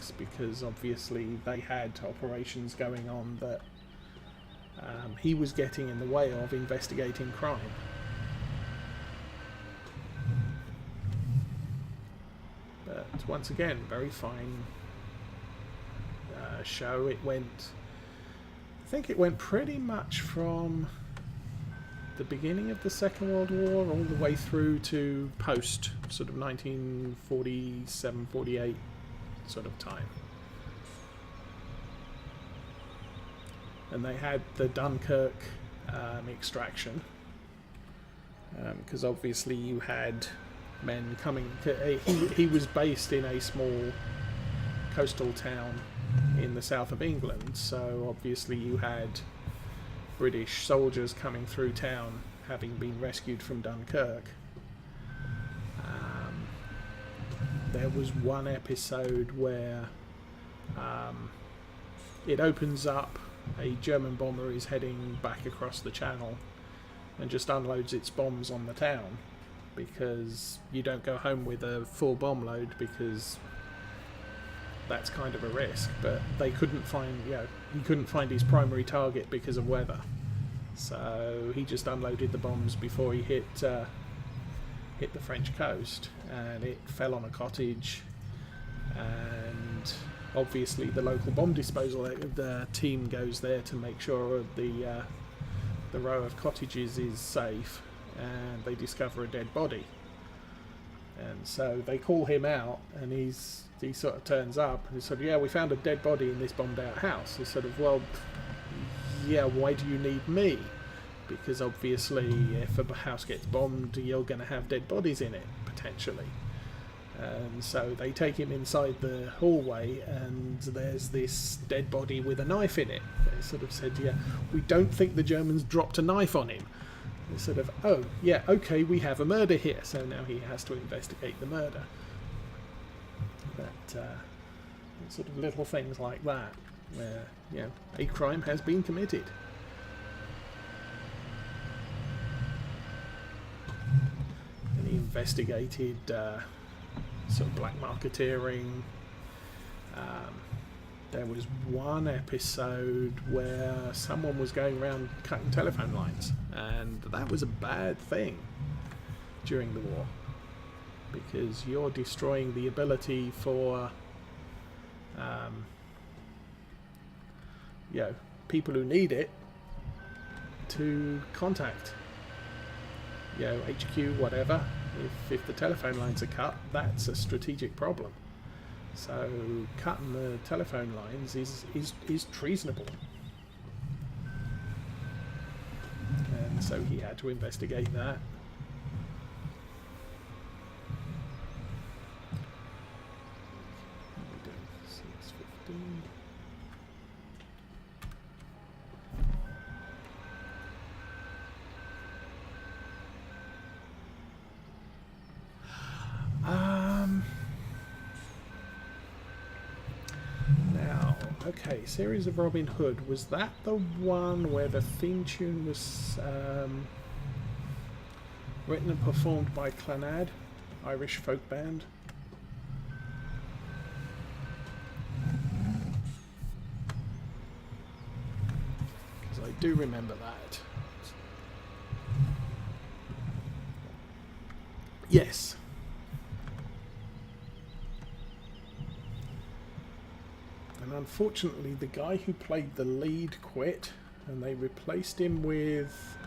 tactics, because obviously they had operations going on that he was getting in the way of investigating crime. But once again, very fine show. I think it went pretty much from the beginning of the Second World War all the way through to post sort of 1947-48 sort of time. And they had the Dunkirk extraction, because obviously you had men coming. He was based in a small coastal town in the south of England, so obviously you had British soldiers coming through town, having been rescued from Dunkirk. There was one episode where it opens up. A German bomber is heading back across the channel and just unloads its bombs on the town, because you don't go home with a full bomb load, because that's kind of a risk. But they couldn't find, he couldn't find his primary target because of weather, so he just unloaded the bombs before he hit the French coast, and it fell on a cottage. And obviously the local bomb disposal the team goes there to make sure the row of cottages is safe, and they discover a dead body. And so they call him out, and he sort of turns up and he sort of, we found a dead body in this bombed out house. He's sort of, well, yeah, why do you need me? Because obviously if a house gets bombed, you're going to have dead bodies in it, potentially. And so they take him inside the hallway, and there's this dead body with a knife in it. They sort of said, we don't think the Germans dropped a knife on him. They sort of, oh, yeah, okay, we have a murder here. So now he has to investigate the murder. But sort of little things like that, where, a crime has been committed. And he investigated sort of black marketeering. There was one episode where someone was going around cutting telephone lines, and that was a bad thing during the war, because you're destroying the ability for people who need it to contact HQ, whatever. If the telephone lines are cut, that's a strategic problem. So cutting the telephone lines is treasonable. And so he had to investigate that. What are we doing? 6:15. Okay, series of Robin Hood. Was that the one where the theme tune was written and performed by Clannad, Irish folk band? Because I do remember that. Yes. And unfortunately the guy who played the lead quit, and they replaced him with,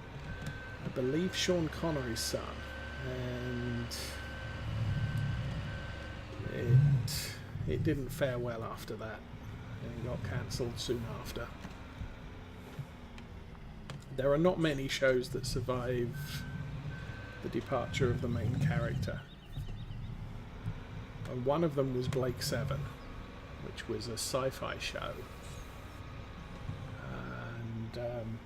I believe, Sean Connery's son, and it didn't fare well after that, and got cancelled soon after. There are not many shows that survive the departure of the main character, and one of them was Blake 7, which was a sci-fi show, and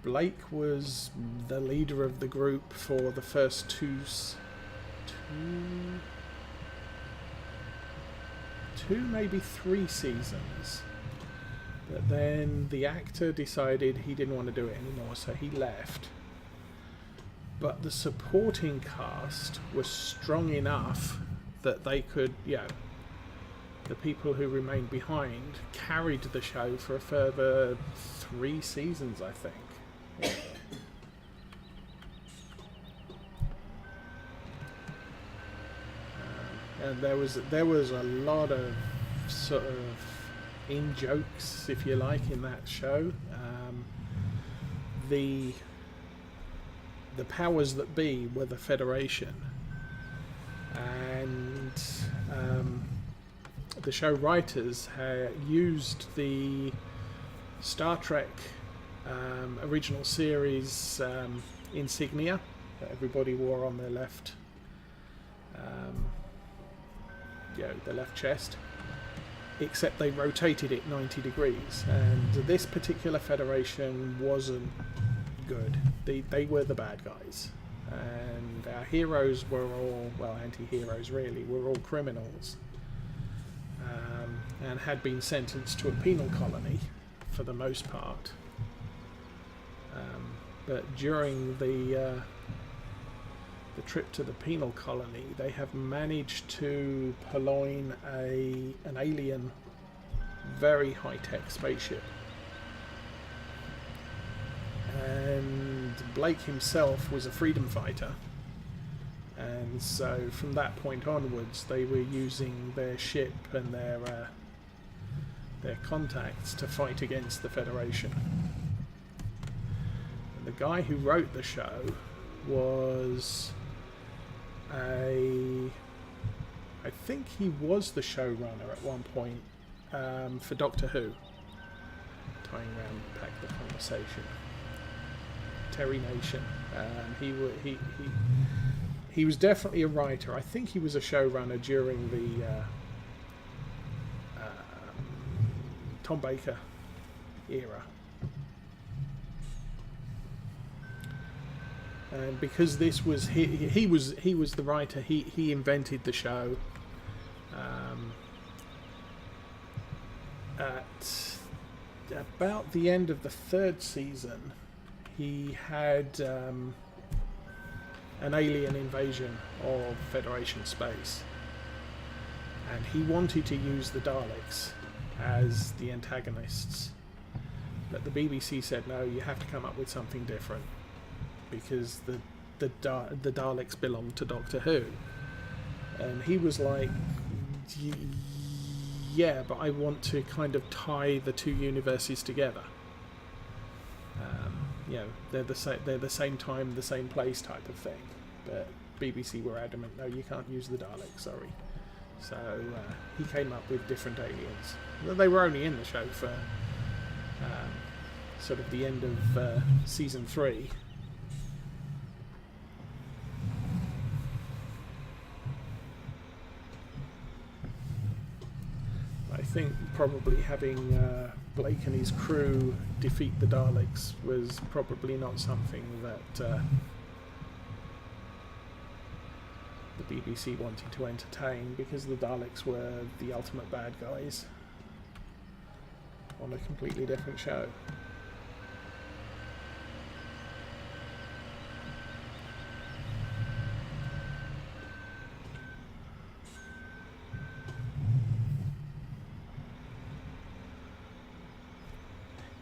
Blake was the leader of the group for the first two, maybe 3 seasons, but then the actor decided he didn't want to do it anymore, so he left. But the supporting cast was strong enough that they could, the people who remained behind carried the show for a further 3 seasons, I think. Yeah. And there was a lot of sort of in jokes, if you like, in that show. The powers that be were the Federation, and the show writers used the Star Trek original series insignia that everybody wore on their left, the left chest, except they rotated it 90 degrees, and this particular Federation wasn't good. They were the bad guys, and our heroes were all, well, anti-heroes really, were all criminals, and had been sentenced to a penal colony for the most part. But during the trip to the penal colony, they have managed to purloin an alien, very high-tech spaceship. And Blake himself was a freedom fighter, and so from that point onwards they were using their ship and their contacts to fight against the Federation. And the guy who wrote the show was I think he was the showrunner at one point for Doctor Who. Tying around back the conversation. Terry Nation. He was definitely a writer. I think he was a showrunner during the Tom Baker era. And because this was he was the writer, he invented the show. At about the end of the 3rd season, he had an alien invasion of Federation space, and he wanted to use the Daleks as the antagonists, but the BBC said no, you have to come up with something different, because the Daleks belong to Doctor Who. And he was like, yeah, but I want to kind of tie the 2 universes together. They're the same time, the same place type of thing. But BBC were adamant, no, you can't use the Daleks, sorry. So he came up with different aliens. They were only in the show for sort of the end of season 3. I think probably having Blake and his crew defeat the Daleks was probably not something that the BBC wanted to entertain, because the Daleks were the ultimate bad guys on a completely different show.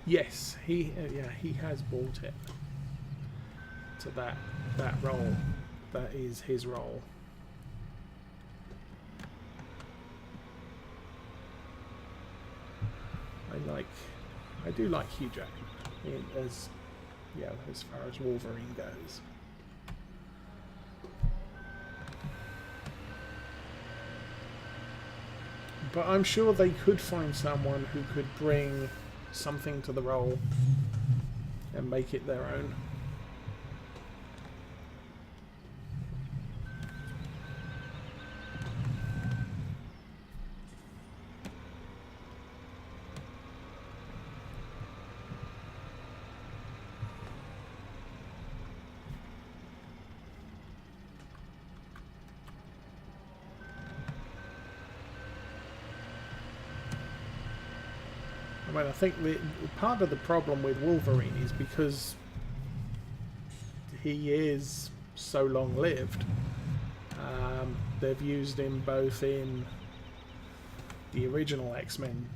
Yes, he has bought it to that role. That is his role. I do like Hugh Jackman as far as Wolverine goes. But I'm sure they could find someone who could bring something to the role and make it their own. I think part of the problem with Wolverine is because he is so long-lived. They've used him both in the original X-Men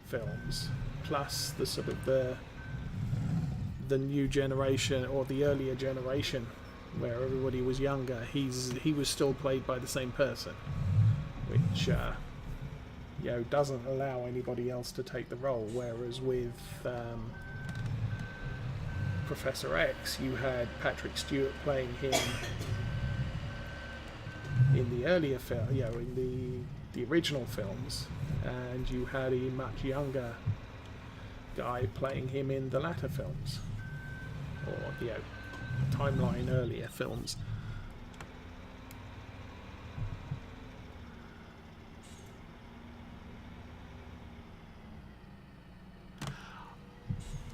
films, plus the sort of the new generation or the earlier generation where everybody was younger, he was still played by the same person, which doesn't allow anybody else to take the role. Whereas with Professor X, you had Patrick Stewart playing him in the earlier film, in the original films, and you had a much younger guy playing him in the latter films, or timeline earlier films.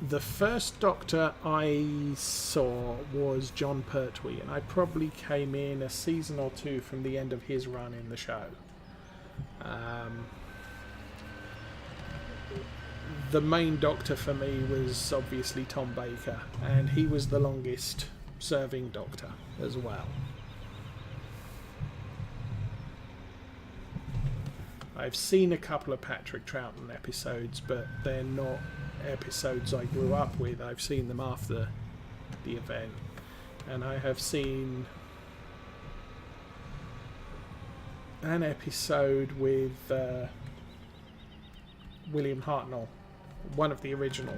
The first Doctor I saw was John Pertwee, and I probably came in a season or two from the end of his run in the show. The main Doctor for me was obviously Tom Baker, and he was the longest serving Doctor as well. I've seen a couple of Patrick Troughton episodes, but they're not episodes I grew up with. I've seen them after the event, and I have seen an episode with William Hartnell, one of the original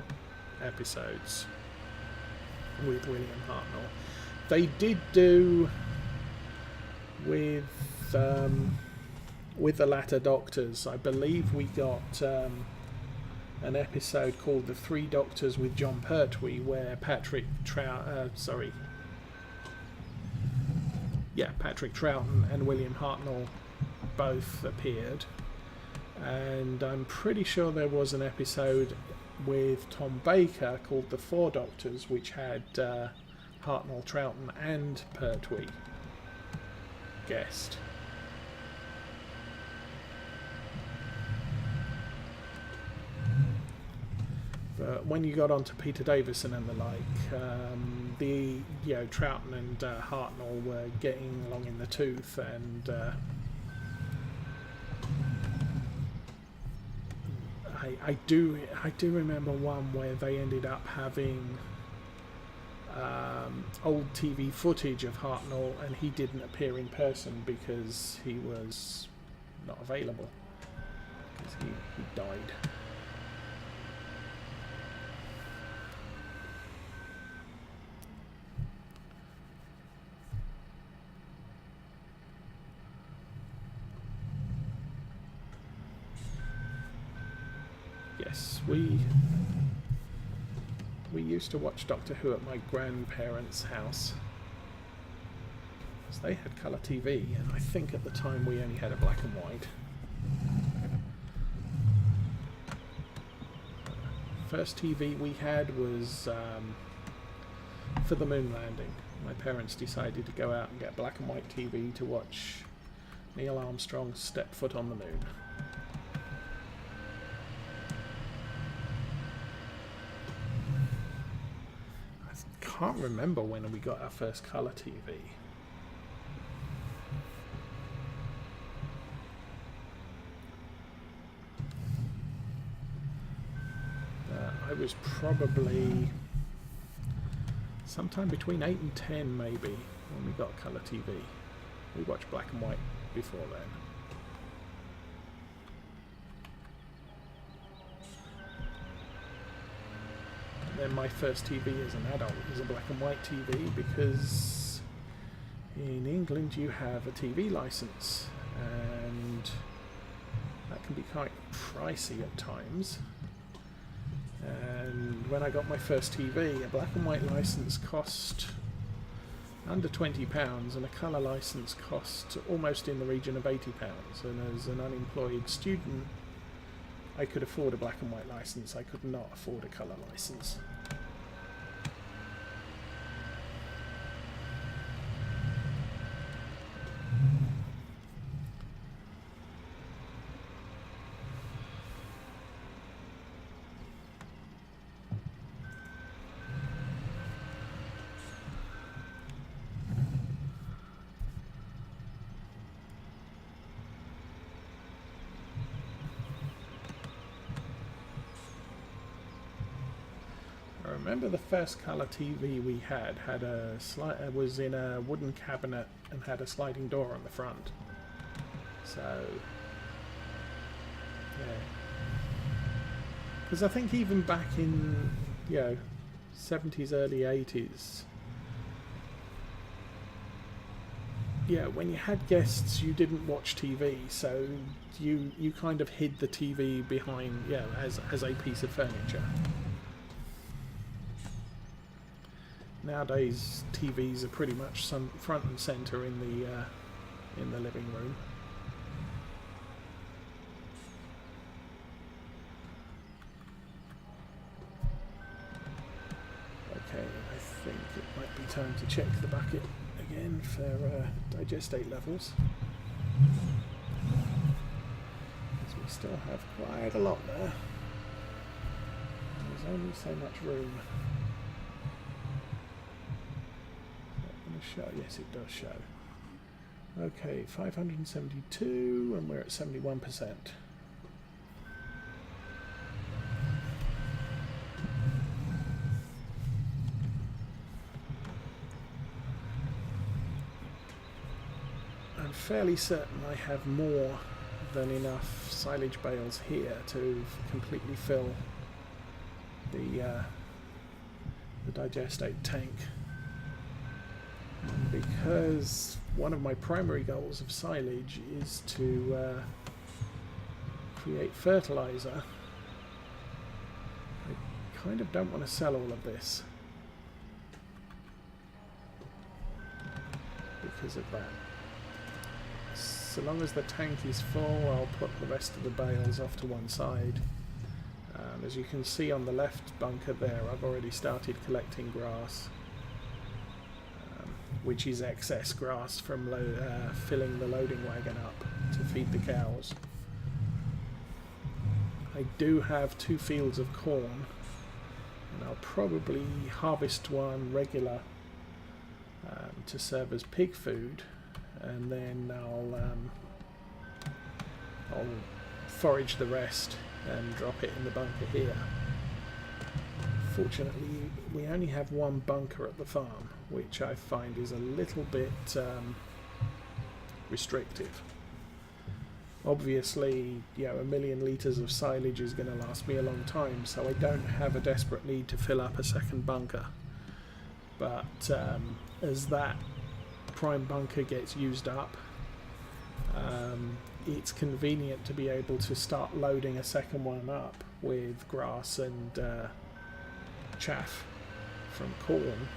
episodes with William Hartnell. They did do with the latter Doctors. I believe we got an episode called The Three Doctors with John Pertwee, where Patrick Troughton and William Hartnell both appeared. And I'm pretty sure there was an episode with Tom Baker called The Four Doctors, which had Hartnell, Troughton and Pertwee guest. But when you got on to Peter Davison and the like, Troughton and Hartnell were getting along in the tooth, and I do remember one where they ended up having old TV footage of Hartnell, and he didn't appear in person because he was not available, because he died. Yes, we used to watch Doctor Who at my grandparents' house, because they had colour TV, and I think at the time we only had a black and white. First TV we had was for the moon landing. My parents decided to go out and get black and white TV to watch Neil Armstrong step foot on the moon. I can't remember when we got our first colour TV. I was probably sometime between 8 and 10 maybe when we got colour TV. We watched black and white before then. Then my first TV as an adult was a black and white TV, because in England you have a TV license, and that can be quite pricey at times. And when I got my first TV, a black and white license cost under £20, and a colour license cost almost in the region of £80. And as an unemployed student, I could afford a black and white license. I could not afford a colour license. remember the first colour TV we had a was in a wooden cabinet and had a sliding door on the front. So yeah, because I think even back in 70s, early 80s, when you had guests, you didn't watch TV, so you kind of hid the TV behind as a piece of furniture. Nowadays, TVs are pretty much front and center in the living room. Okay, I think it might be time to check the bucket again for digestate levels. Because we still have quite a lot there. There's only so much room. Show. Yes, it does show. Okay, 572, and we're at 71%. I'm fairly certain I have more than enough silage bales here to completely fill the digestate tank. Because one of my primary goals of silage is to create fertilizer, I kind of don't want to sell all of this because of that. So long as the tank is full, I'll put the rest of the bales off to one side. As you can see on the left bunker there, I've already started collecting grass, which is excess grass from filling the loading wagon up to feed the cows. I do have 2 fields of corn, and I'll probably harvest one regular to serve as pig food, and then I'll forage the rest and drop it in the bunker here. Fortunately, we only have one bunker at the farm, which I find is a little bit restrictive. Obviously, 1 million litres of silage is going to last me a long time, so I don't have a desperate need to fill up a second bunker. But as that prime bunker gets used up, it's convenient to be able to start loading a second one up with grass and chaff from corn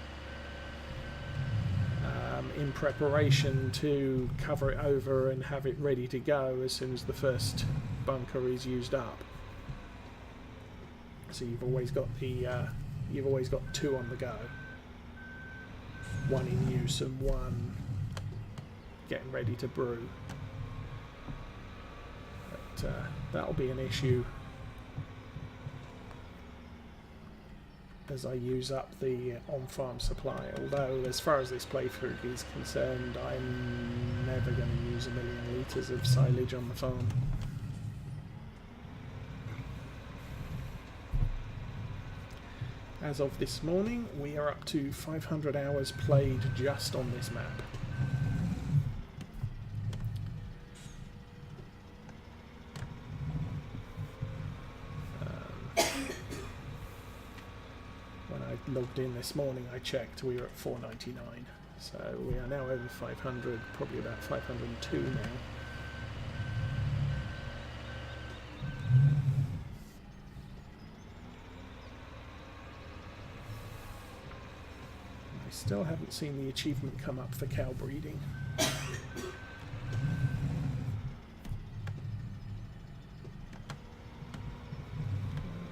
in preparation to cover it over and have it ready to go as soon as the first bunker is used up. So you've always got 2 on the go, one in use and one getting ready to brew. But that'll be an issue as I use up the on-farm supply, although as far as this playthrough is concerned, I'm never going to use 1 million litres of silage on the farm. As of this morning, we are up to 500 hours played just on this map. Logged in this morning, I checked, we were at 499, so we are now over 500, probably about 502 now. I still haven't seen the achievement come up for cow breeding.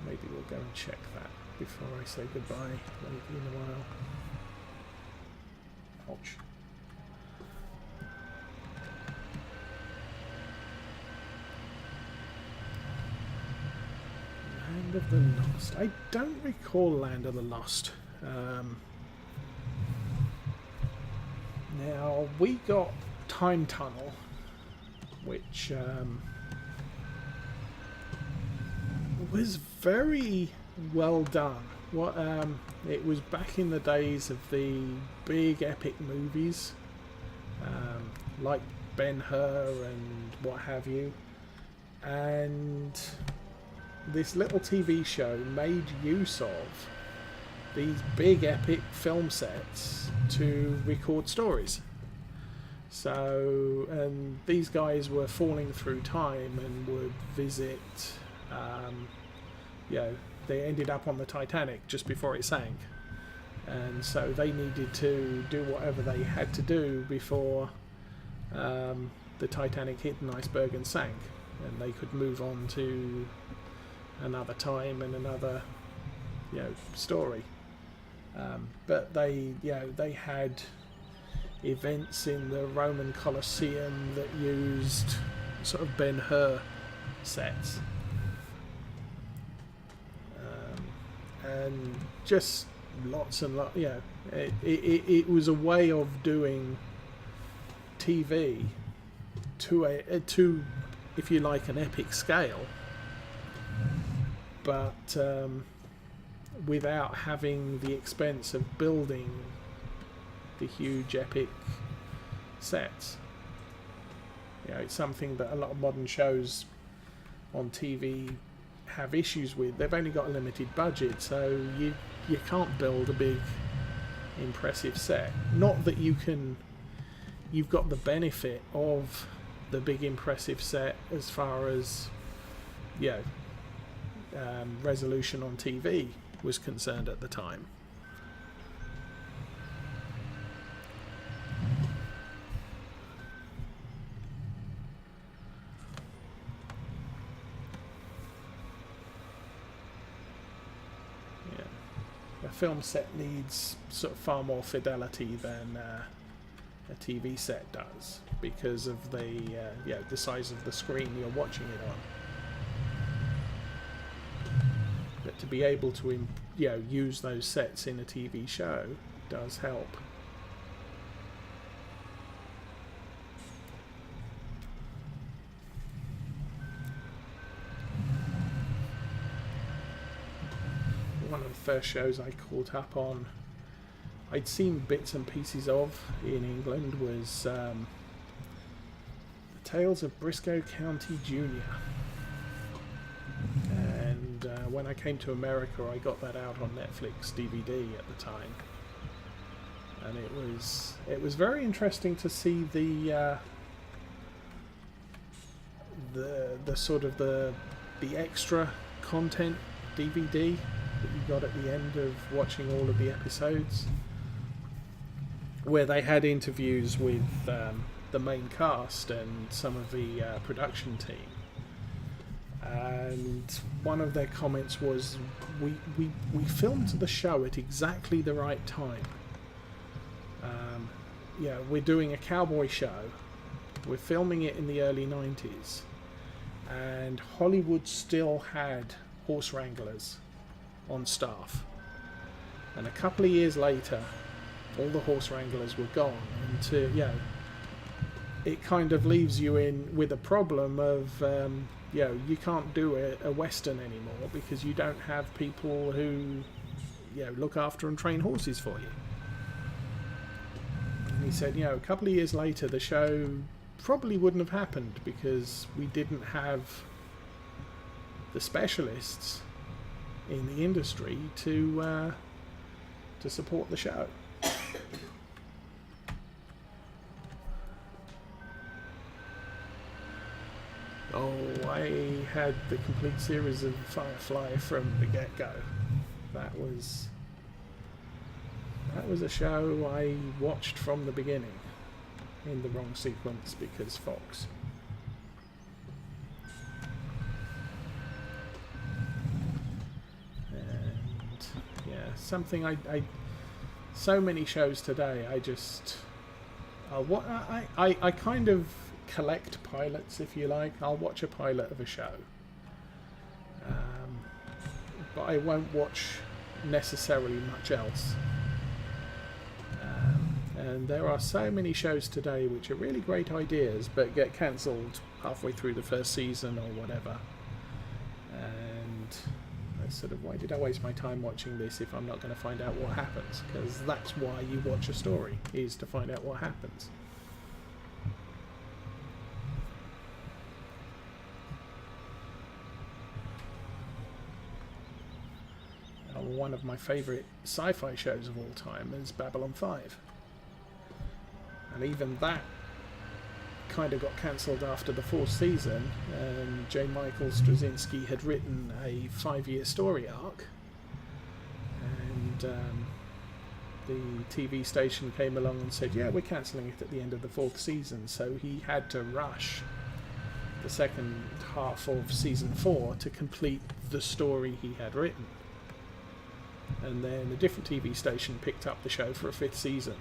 Maybe we'll go and check that before I say goodbye later in a while. Ouch. Land of the Lost. I don't recall Land of the Lost. Now, we got Time Tunnel, which was very well done What it was back in the days of the big epic movies, like Ben-Hur and what have you, and this little TV show made use of these big epic film sets to record stories. So, and these guys were falling through time and would visit, they ended up on the Titanic just before it sank. And so they needed to do whatever they had to do before the Titanic hit an iceberg and sank. And they could move on to another time and another, story. But they had events in the Roman Colosseum that used sort of Ben-Hur sets, and just lots and lots. It was a way of doing TV to if you like, an epic scale, but without having the expense of building the huge epic sets. It's something that a lot of modern shows on TV have issues with. They've only got a limited budget, so you can't build a big impressive set. Not that you've got the benefit of the big impressive set as far as resolution on TV was concerned at the time. A film set needs sort of far more fidelity than a TV set does, because of the size of the screen you're watching it on. But to be able to use those sets in a TV show does help. One of the first shows I caught up on, I'd seen bits and pieces of in England, was The Tales of Briscoe County Jr. And when I came to America, I got that out on Netflix DVD at the time, and it was very interesting to see the sort of the extra content DVD that you got at the end of watching all of the episodes, where they had interviews with the main cast and some of the production team. And one of their comments was, we filmed the show at exactly the right time. We're doing a cowboy show. We're filming it in the early 90s. And Hollywood still had horse wranglers on staff. And a couple of years later, all the horse wranglers were gone. And it kind of leaves you with a problem of you can't do a western anymore because you don't have people who look after and train horses for you. And he said, a couple of years later, the show probably wouldn't have happened because we didn't have the specialists in the industry to support the show. Oh, I had the complete series of Firefly from the get-go. That was a show I watched from the beginning in the wrong sequence because Fox. And something I so many shows today, I kind of collect pilots, if you like. I'll watch a pilot of a show, but I won't watch necessarily much else. And there are so many shows today which are really great ideas but get cancelled halfway through the first season or whatever, and sort of, why did I waste my time watching this if I'm not going to find out what happens? Because that's why you watch a story, is to find out what happens. One of my favourite sci-fi shows of all time is Babylon 5. And even that kind of got cancelled after the 4th season. J. Michael Straczynski had written a 5-year story arc. And the TV station came along and said, yeah, we're cancelling it at the end of the 4th season. So he had to rush the second half of season 4 to complete the story he had written. And then a different TV station picked up the show for a 5th season.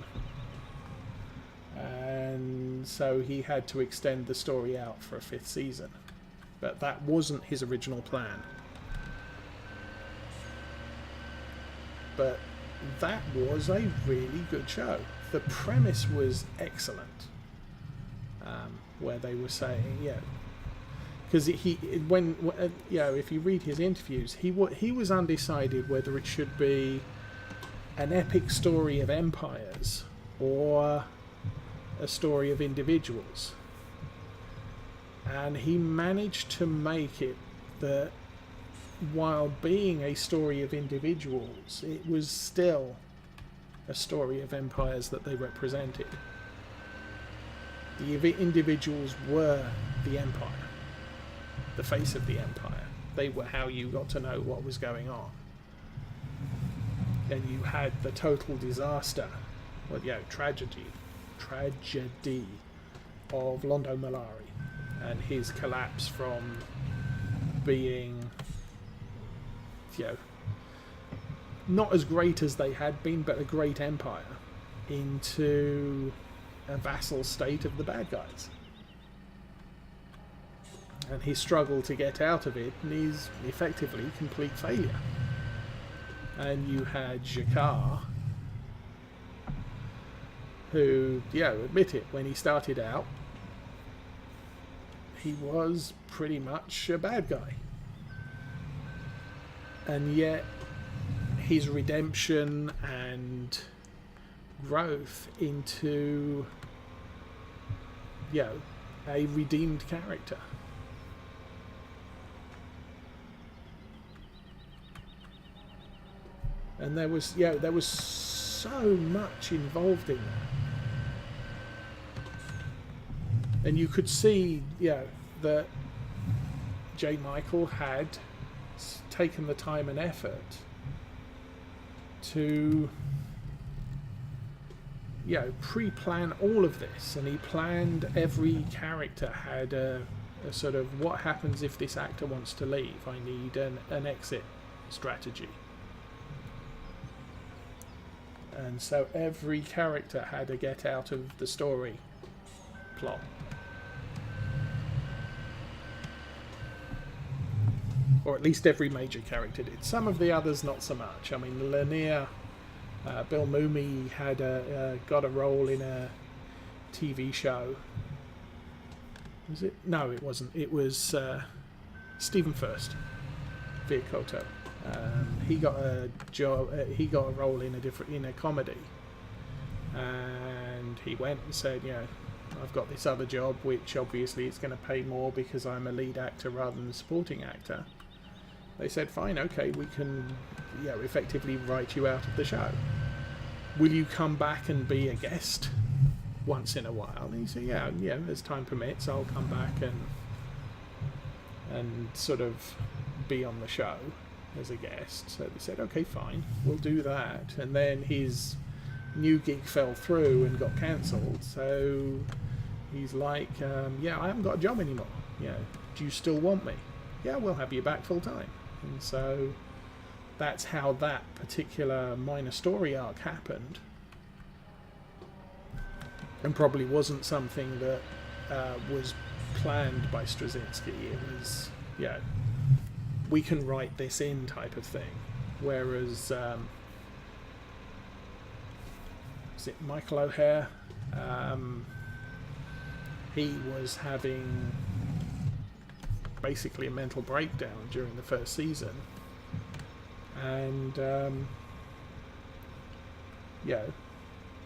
And so he had to extend the story out for a 5th season. But that wasn't his original plan. But that was a really good show. The premise was excellent. Where they were saying, yeah, because if you read his interviews, he was undecided whether it should be an epic story of empires or a story of individuals, and he managed to make it that while being a story of individuals, it was still a story of empires that they represented. The individuals were the empire, the face of the empire. They were how you got to know what was going on. And you had the total disaster, tragedy of Londo Mollari and his collapse from being, not as great as they had been, but a great empire, into a vassal state of the bad guys. And his struggle to get out of it is effectively complete failure. And you had Jakar, who, admit it, when he started out, he was pretty much a bad guy. And yet, his redemption and growth into, a redeemed character. And there was so much involved in that. And you could see, that J. Michael had taken the time and effort to, pre-plan all of this. And he planned every character had a sort of, what happens if this actor wants to leave? I need an exit strategy. And so every character had a get out of the story plot. Or at least every major character did. Some of the others not so much. I mean, Lanier, Bill Mumy had got a role in a TV show. Was it? No, it wasn't. It was Stephen First, Via Koto. He got a job. He got a role in a comedy, and he went and said, I've got this other job, which obviously is going to pay more because I'm a lead actor rather than a supporting actor. They said, fine, okay, we can, effectively write you out of the show. Will you come back and be a guest once in a while? And he said, yeah, as time permits, I'll come back and sort of be on the show as a guest. So they said, okay, fine, we'll do that. And then his new gig fell through and got cancelled. So he's like, I haven't got a job anymore. Do you still want me? Yeah, we'll have you back full time. And so that's how that particular minor story arc happened. And probably wasn't something that was planned by Straczynski. It was, we can write this in type of thing. Whereas, is it Michael O'Hare? He was having basically a mental breakdown during the first season, and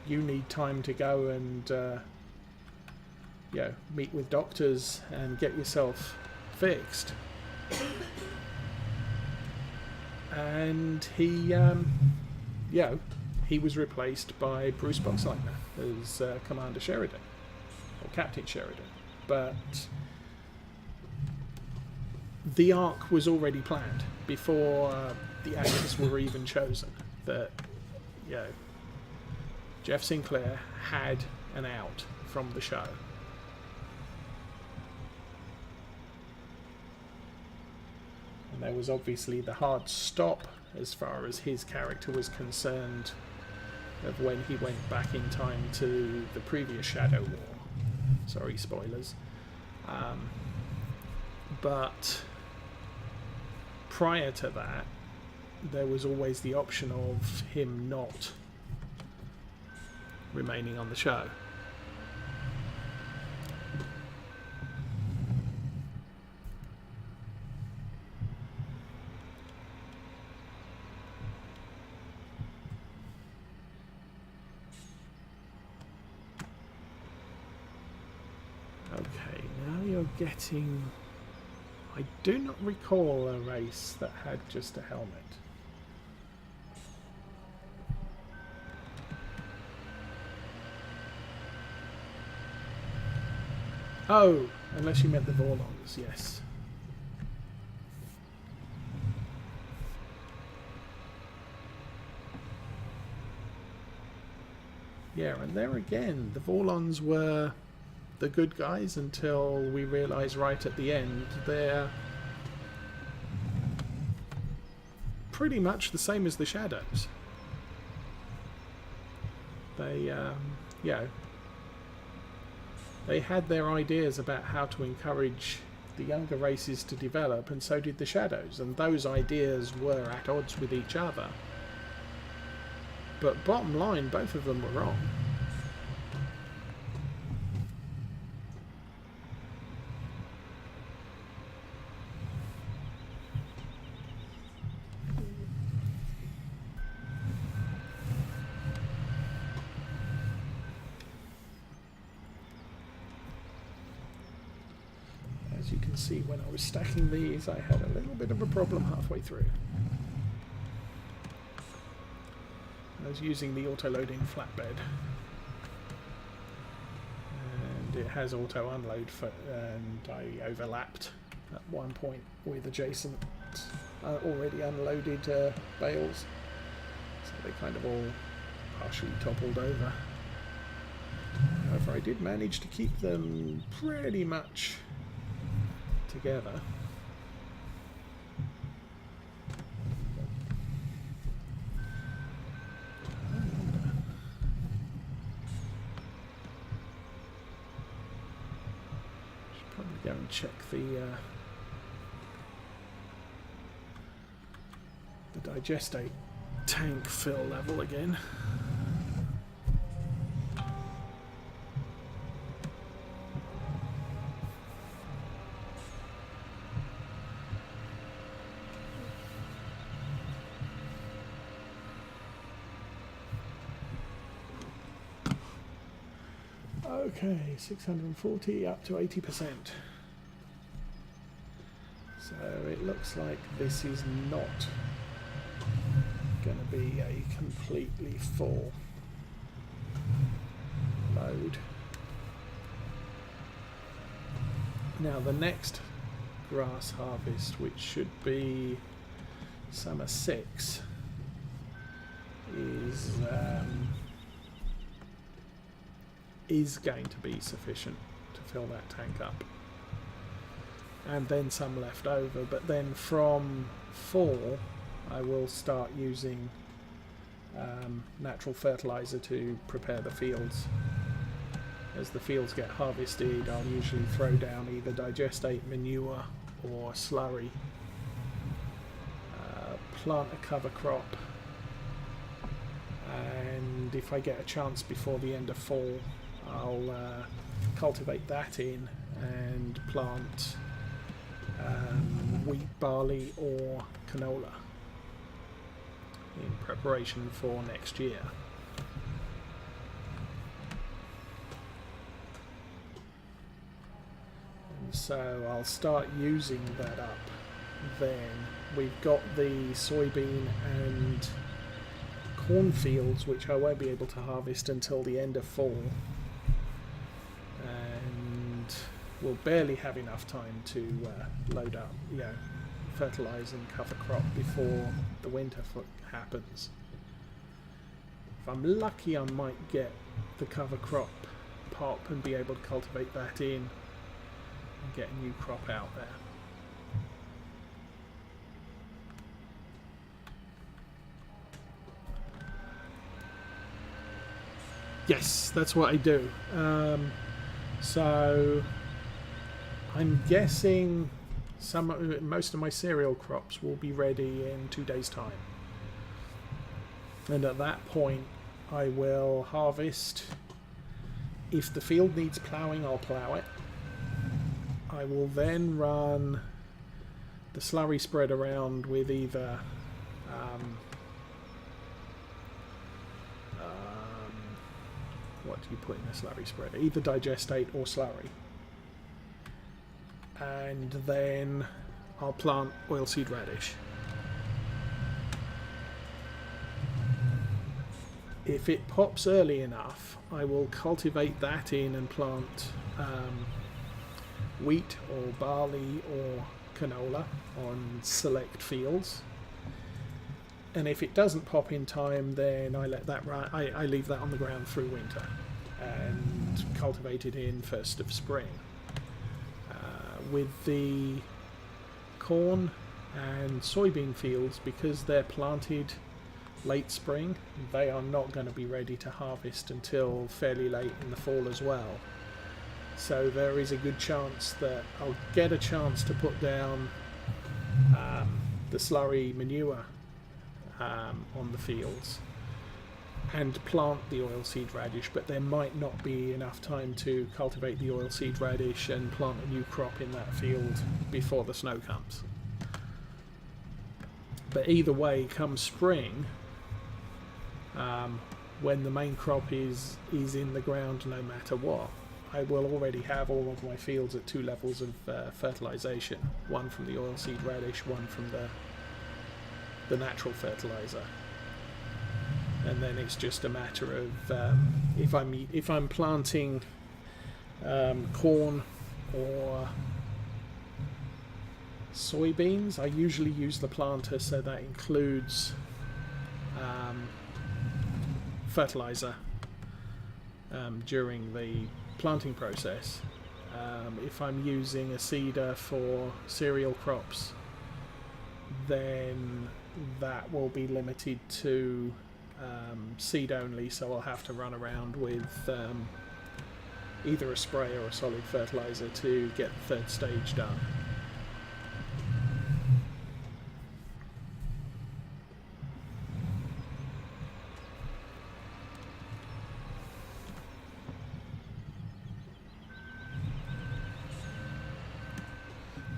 you need time to go and meet with doctors and get yourself fixed. And he was replaced by Bruce Boxleitner as Commander Sheridan, or Captain Sheridan. But the arc was already planned before the actors were even chosen. That Jeff Sinclair had an out from the show. And there was obviously the hard stop as far as his character was concerned of when he went back in time to the previous Shadow War. Sorry, spoilers. But prior to that, there was always the option of him not remaining on the show. Okay, now you're getting... I do not recall a race that had just a helmet. Oh, unless you meant the Vorlons, yes. Yeah, and there again, the Vorlons were the good guys until we realise right at the end they're pretty much the same as the Shadows. They, they had their ideas about how to encourage the younger races to develop, and so did the Shadows, and those ideas were at odds with each other. But bottom line, both of them were wrong. As you can see, when I was stacking these, I had a little bit of a problem halfway through. I was using the auto-loading flatbed, and it has auto-unload, and I overlapped at one point with adjacent already unloaded bales, so they kind of all partially toppled over. However, I did manage to keep them pretty much together. Should probably go and check the digestate tank fill level again. Okay, 640 up to 80%. So it looks like this is not going to be a completely full load. Now the next grass harvest, which should be summer 6, is going to be sufficient to fill that tank up, and then some left over. But then from fall I will start using natural fertilizer to prepare the fields. As the fields get harvested, I'll usually throw down either digestate, manure or slurry, plant a cover crop, and if I get a chance before the end of fall, I'll cultivate that in and plant wheat, barley or canola. in preparation for next year. And so I'll start using that up. Then we've got the soybean and cornfields, which I won't be able to harvest until the end of fall, and we'll barely have enough time to load up, fertilise and cover crop before the winter happens. If I'm lucky, I might get the cover crop pop and be able to cultivate that in and get a new crop out there. Yes, that's what I do. So I'm guessing most of my cereal crops will be ready in 2 days' time. And at that point, I will harvest. If the field needs ploughing, I'll plough it. I will then run the slurry spread around with either what do you put in a slurry spread? Either digestate or slurry. And then I'll plant oilseed radish. If it pops early enough, I will cultivate that in and plant wheat or barley or canola on select fields. And if it doesn't pop in time, then I let that I leave that on the ground through winter and cultivate it in first of spring. With the corn and soybean fields, because they're planted late spring, they are not going to be ready to harvest until fairly late in the fall as well. So there is a good chance that I'll get a chance to put down the slurry manure on the fields and plant the oilseed radish, but there might not be enough time to cultivate the oilseed radish and plant a new crop in that field before the snow comes. But either way, come spring, when the main crop is in the ground no matter what, I will already have all of my fields at 2 levels of fertilisation, one from the oilseed radish, one from the natural fertiliser. And then it's just a matter of if I'm planting corn or soybeans, I usually use the planter, so that includes fertiliser during the planting process. If I'm using a seeder for cereal crops, then that will be limited to seed only, so I'll have to run around with either a spray or a solid fertiliser to get the third stage done.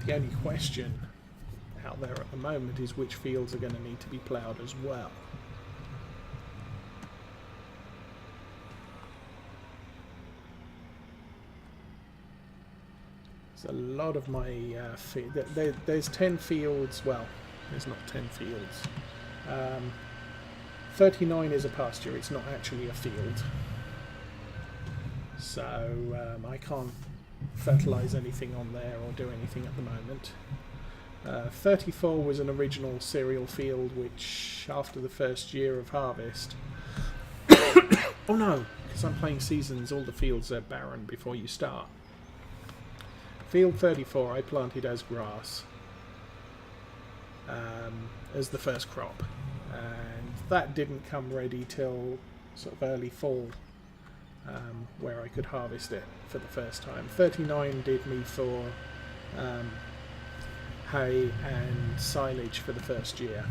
The only question out there at the moment is which fields are going to need to be ploughed as well. There's a lot of my there's 10 fields. Well, there's not 10 fields. 39 is a pasture. It's not actually a field, so I can't fertilise anything on there or do anything at the moment. 34 was an original cereal field, which after the first year of harvest oh no, because I'm playing seasons, all the fields are barren before you start. Field 34 I planted as grass as the first crop, and that didn't come ready till sort of early fall, where I could harvest it for the first time. 39 did me for hay and silage for the first year.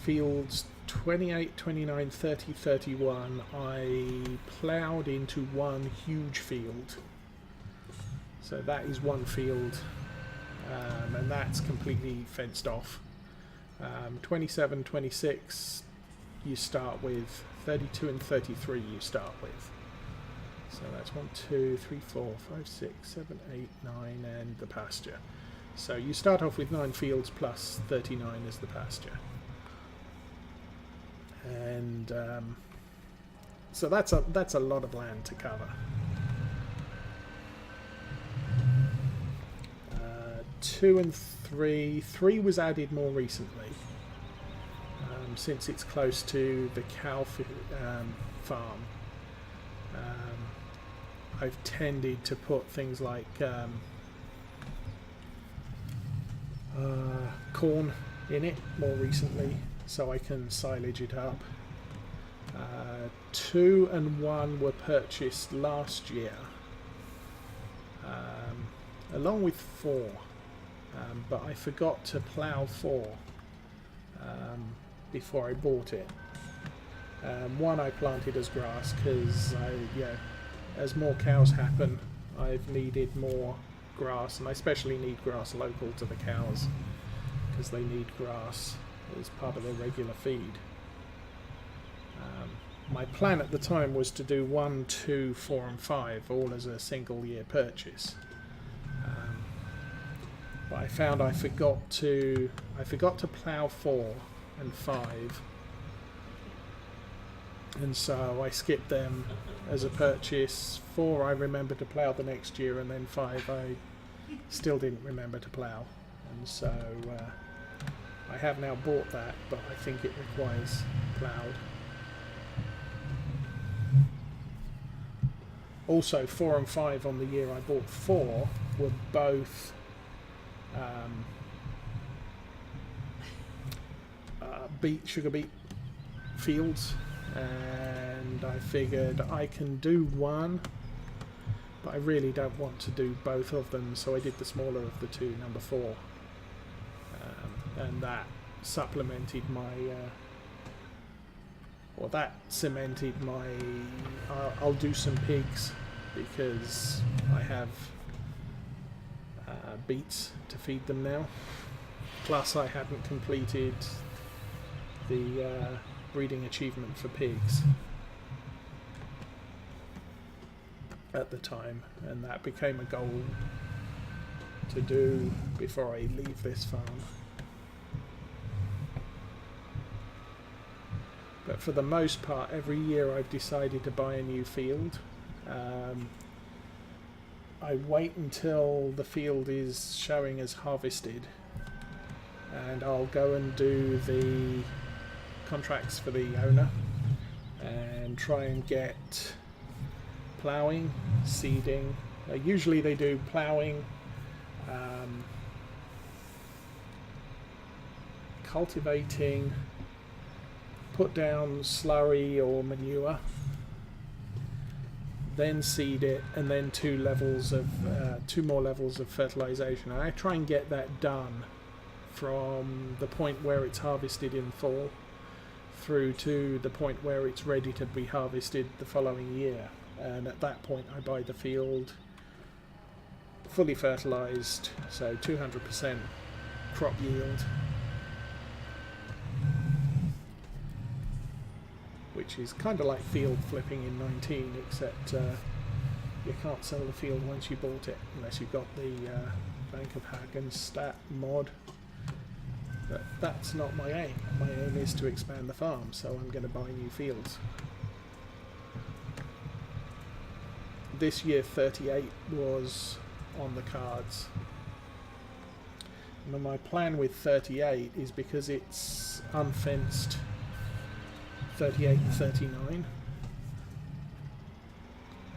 Fields 28, 29, 30, 31 I ploughed into one huge field. So that is one field, and that's completely fenced off. 27, 26 you start with, 32 and 33 you start with. So that's 1, 2, 3, 4, 5, 6, 7, 8, 9 and the pasture. So you start off with 9 fields plus 39 as the pasture. And so that's a lot of land to cover. 2 and 3. 3 was added more recently, since it's close to the cow farm. I've tended to put things like corn in it more recently, so I can silage it up. 2 and 1 were purchased last year, along with 4, but I forgot to plough 4 before I bought it. 1 I planted as grass because as more cows happen, I've needed more grass, and I especially need grass local to the cows because they need grass as part of their regular feed. My plan at the time was to do 1, 2, 4 and 5 all as a single year purchase, but I found I forgot to plough 4 and 5, and so I skipped them as a purchase. 4 I remembered to plough the next year, and then 5 I still didn't remember to plough, and so I have now bought that, but I think it requires ploughed. Also 4 and 5 on the year I bought 4 were both sugar beet fields, and I figured I can do 1, but I really don't want to do both of them, so I did the smaller of the 2, number 4, and that supplemented my that cemented my I'll do some pigs because I have beets to feed them now, plus I hadn't completed the breeding achievement for pigs at the time, and that became a goal to do before I leave this farm. But for the most part, every year I've decided to buy a new field. I wait until the field is showing as harvested, and I'll go and do the contracts for the owner and try and get ploughing, seeding. Usually they do ploughing, cultivating, put down slurry or manure, then seed it, and then 2 more levels of fertilization. And I try and get that done from the point where it's harvested in fall through to the point where it's ready to be harvested the following year. And at that point I buy the field fully fertilized, so 200% crop yield, which is kind of like field flipping in 19, except you can't sell the field once you bought it unless you've got the Bank of Hagenstat mod. But that's not my aim. My aim is to expand the farm, so I'm going to buy new fields. This year 38 was on the cards. And my plan with 38 is, because it's unfenced 38 and 39,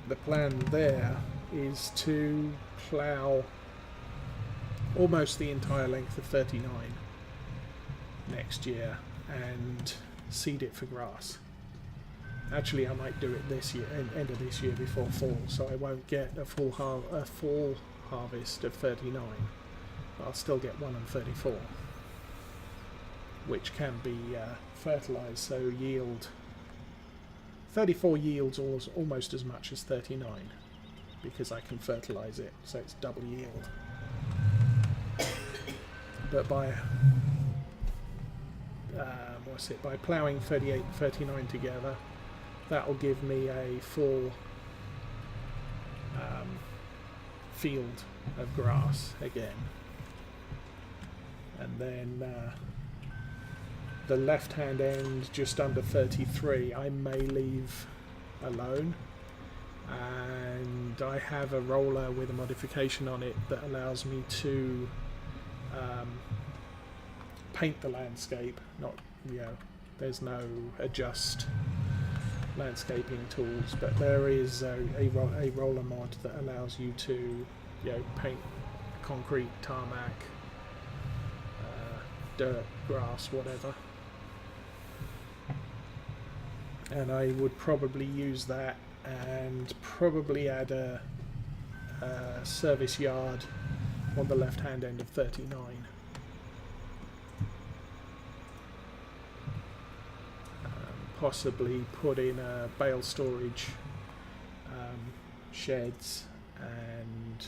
the plan there is to plough almost the entire length of 39 next year and seed it for grass. Actually, I might do it this year, end of this year, before fall, so I won't get a full harvest of 39. I'll still get 1 and 34, which can be fertilised, so yield 34 yields almost as much as 39 because I can fertilise it, so it's double yield. But by ploughing 38 and 39 together, that will give me a full field of grass again. And then the left hand end just under 33 I may leave alone, and I have a roller with a modification on it that allows me to paint the landscape. Not, there's no adjust landscaping tools, but there is a roller mod that allows you to paint concrete, tarmac, dirt, grass, whatever. And I would probably use that and probably add a service yard on the left hand end of 39. Possibly put in a bale storage, sheds, and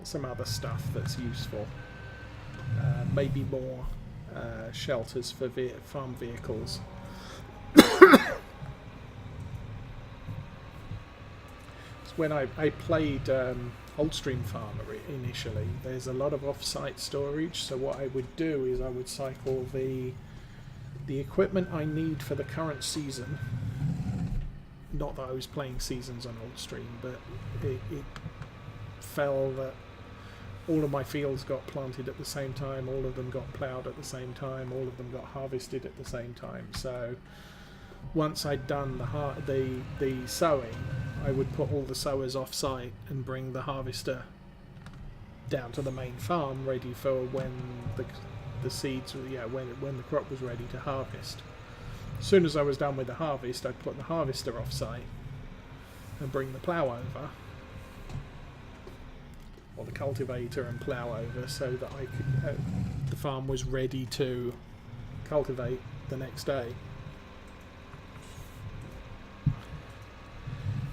some other stuff that's useful. Maybe more shelters for farm vehicles. When I played Oldstream Farmer initially, there's a lot of off-site storage, so what I would do is I would cycle the equipment I need for the current season. Not that I was playing seasons on Oldstream, but it fell that all of my fields got planted at the same time, all of them got ploughed at the same time, all of them got harvested at the same time. So once I'd done the sowing, I would put all the sowers off site and bring the harvester down to the main farm, ready for when the seeds, when the crop was ready to harvest. As soon as I was done with the harvest, I'd put the harvester off site and bring the plough over, or the cultivator and plough over, so that I could the farm was ready to cultivate the next day.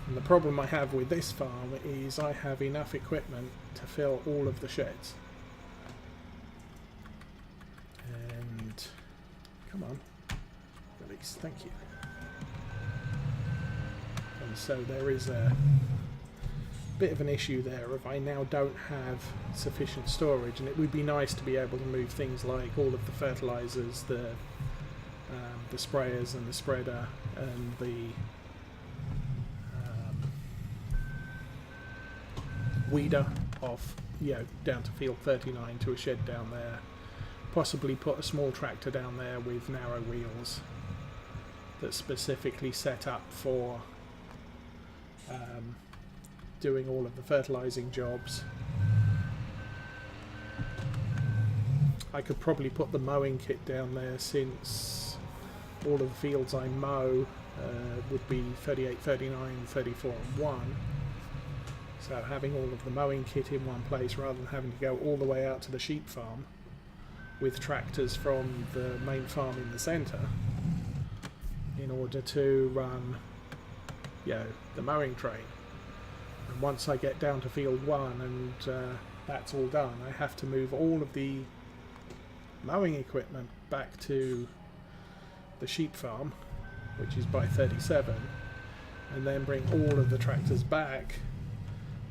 And the problem I have with this farm is I have enough equipment to fill all of the sheds. And come on, release, thank you. And so there is a bit of an issue there if I now don't have sufficient storage, and it would be nice to be able to move things like all of the fertilizers, the sprayers and the spreader and the weeder off, down to field 39 to a shed down there. Possibly put a small tractor down there with narrow wheels that's specifically set up for doing all of the fertilizing jobs. I could probably put the mowing kit down there, since all of the fields I mow would be 38, 39, 34 and 1. So having all of the mowing kit in one place rather than having to go all the way out to the sheep farm with tractors from the main farm in the centre in order to run the mowing train. And once I get down to field 1 and that's all done, I have to move all of the mowing equipment back to the sheep farm, which is by 37, and then bring all of the tractors back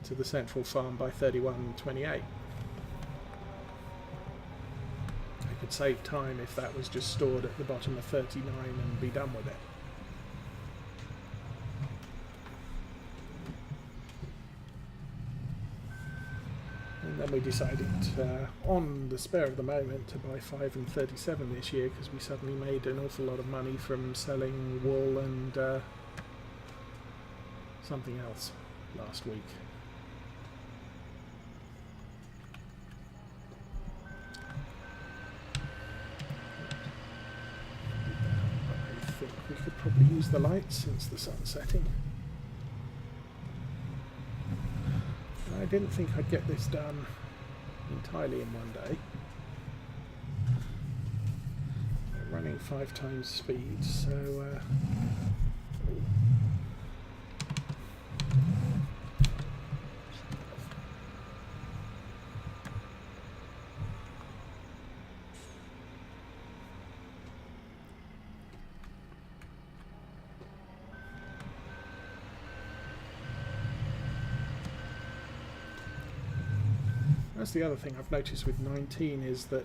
to the central farm by 31 and 28. I could save time if that was just stored at the bottom of 39 and be done with it. And then we decided on the spur of the moment to buy 5 and 37 this year, because we suddenly made an awful lot of money from selling wool and something else last week. We could probably use the lights since the sun's setting. I didn't think I'd get this done entirely in one day. We're running 5 times speed, so That's the other thing I've noticed with 19 is that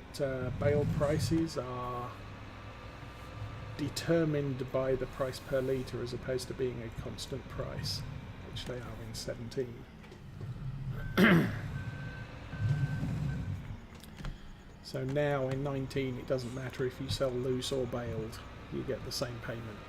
bale prices are determined by the price per litre as opposed to being a constant price, which they are in 17. So now in 19 it doesn't matter if you sell loose or baled, you get the same payment.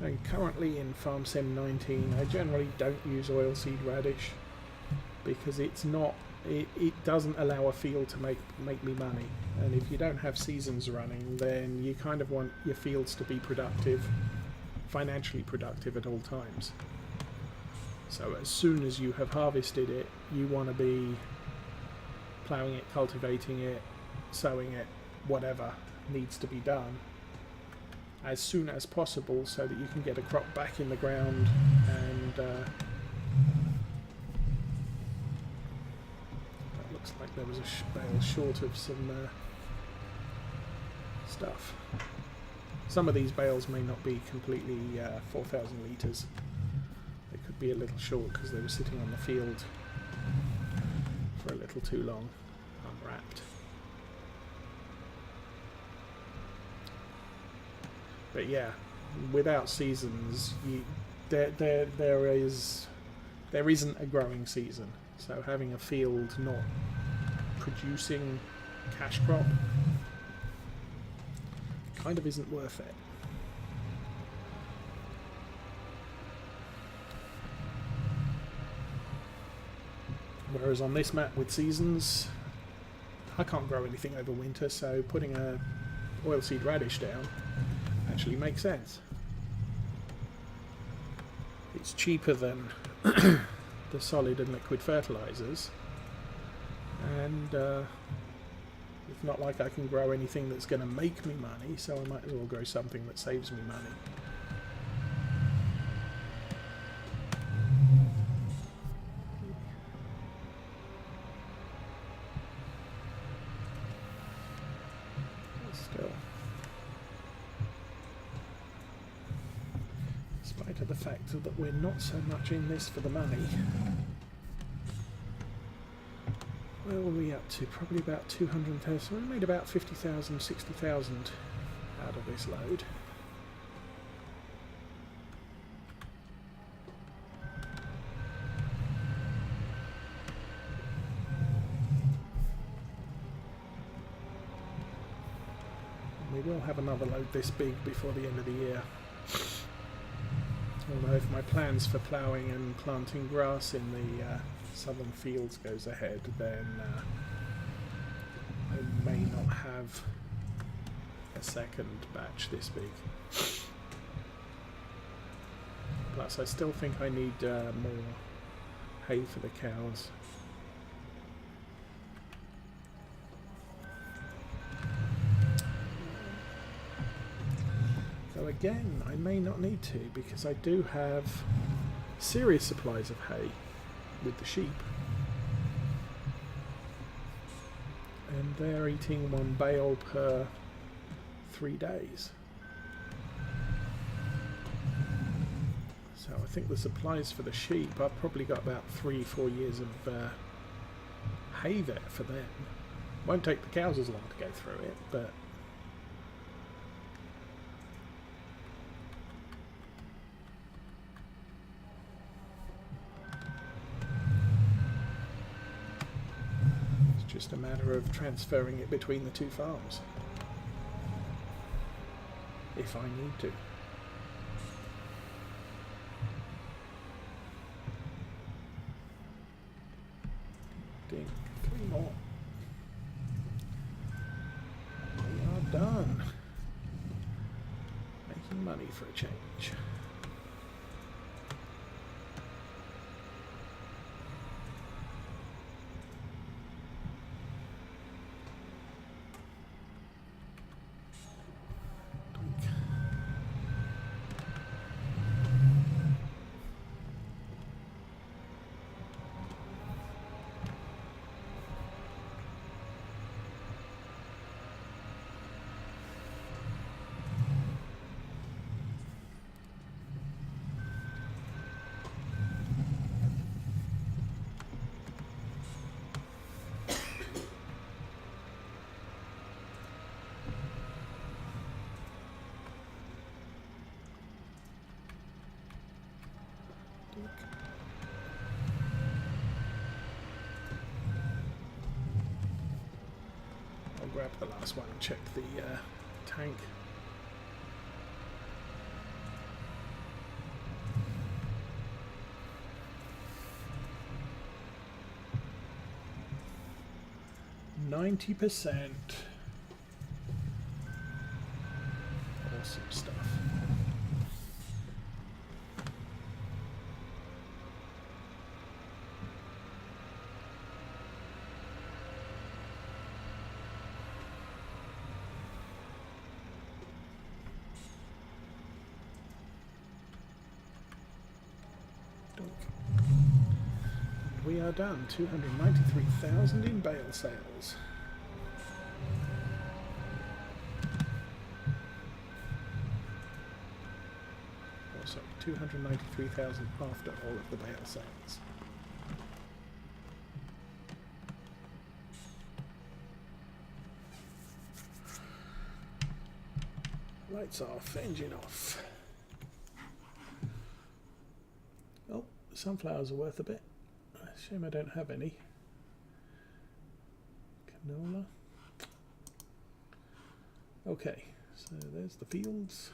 And currently in Farm Sim 19 I generally don't use oilseed radish because it's not, it doesn't allow a field to make me money, and if you don't have seasons running then you kind of want your fields to be productive, financially productive at all times. So as soon as you have harvested it you want to be ploughing it, cultivating it, sowing it, whatever needs to be done as soon as possible so that you can get a crop back in the ground. And that looks like there was a bale short of some stuff. Some of these bales may not be completely 4,000 litres. They could be a little short because they were sitting on the field for a little too long, unwrapped. But yeah, without seasons, there isn't a growing season. So having a field not producing cash crop kind of isn't worth it. Whereas on this map with seasons, I can't grow anything over winter, so putting a oilseed radish down actually makes sense. It's cheaper than the solid and liquid fertilizers, and it's not like I can grow anything that's going to make me money, so I might as well grow something that saves me money. Still, in spite of the fact that we're not so much in this for the money. Where were we up to? Probably about 230. So we made about 50,000, 60,000 out of this load. We will have another load this big before the end of the year. Although if my plans for ploughing and planting grass in the southern fields goes ahead, then I may not have a second batch this big. Plus I still think I need more hay for the cows. So again, I may not need to, because I do have serious supplies of hay with the sheep, and they're eating 1 bale per 3 days. So I think the supplies for the sheep, I've probably got about 3-4 years of hay there for them. Won't take the cows as long to go through it, but just a matter of transferring it between the 2 farms, if I need to. Ding, 3 more. We are done. Making money for a change. grab the last one and check the tank. %. Awesome stuff. We are done. 293,000 in bale sales. Oh, sorry, 293,000 after all of the bale sales. Lights off, engine off. Oh, the sunflowers are worth a bit. Shame I don't have any. Canola. Okay, so there's the fields.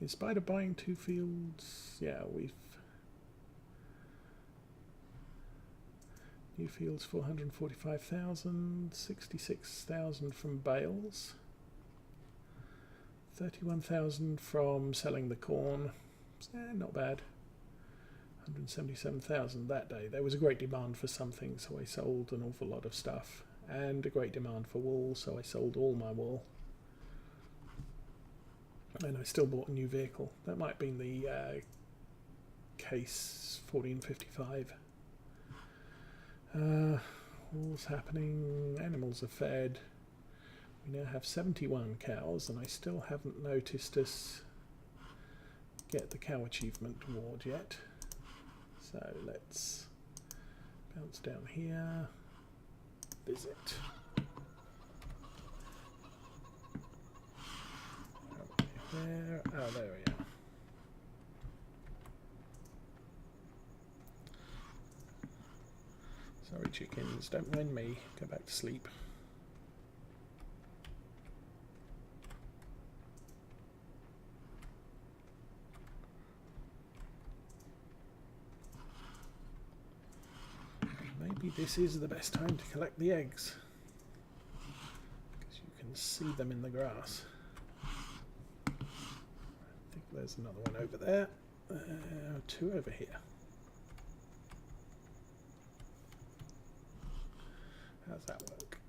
In spite of buying 2 fields, yeah, we've... New fields 445,000, 66,000 from bales, 31,000 from selling the corn. Not bad. 177,000 that day. There was a great demand for something, so I sold an awful lot of stuff, and a great demand for wool, so I sold all my wool. And I still bought a new vehicle. That might have been the Case 1455. All's happening. Animals are fed. We now have 71 cows, and I still haven't noticed us get the cow achievement award yet. So let's bounce down here. Visit. There. Oh, there we are. Sorry, chickens, don't mind me. Go back to sleep. Maybe this is the best time to collect the eggs, because you can see them in the grass. I think there's another one over there. 2 over here. How's that work?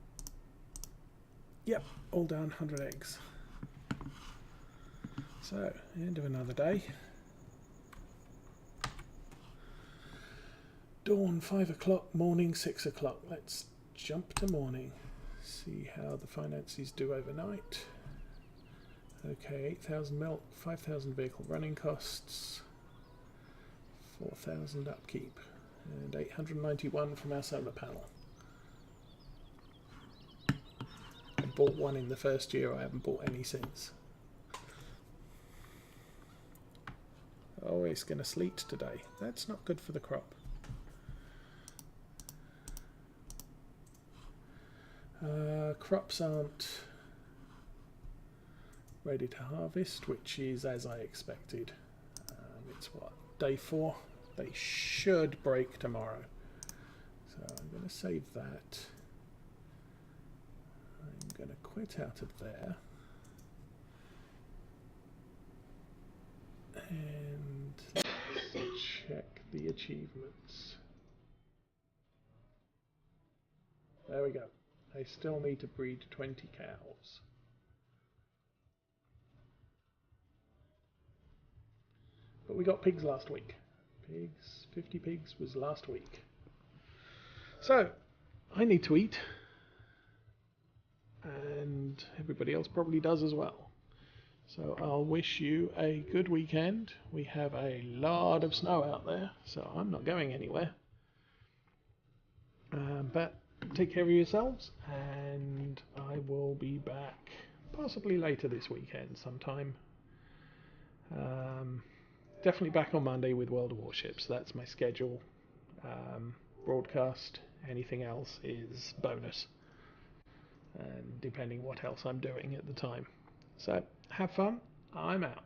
Yep, all done, 100 eggs. So, end of another day. Dawn 5 o'clock, morning 6 o'clock. Let's jump to morning. See how the finances do overnight. Okay, 8,000 milk, 5,000 vehicle running costs, 4,000 upkeep, and 891 from our solar panel. I bought one in the first year, I haven't bought any since. Oh, it's going to sleet today. That's not good for the crop. Crops aren't ready to harvest, which is as I expected. It's what, day 4? They should break tomorrow. So I'm going to save that. I'm going to quit out of there. And let's check the achievements. There we go. I still need to breed 20 cows. But we got pigs last week. Pigs, 50 pigs was last week. So, I need to eat. And everybody else probably does as well. So I'll wish you a good weekend. We have a lot of snow out there, so I'm not going anywhere. But take care of yourselves, and I will be back possibly later this weekend sometime. Definitely back on Monday with World of Warships. That's my schedule broadcast Anything else is bonus, and depending what else I'm doing at the time. So have fun. I'm out.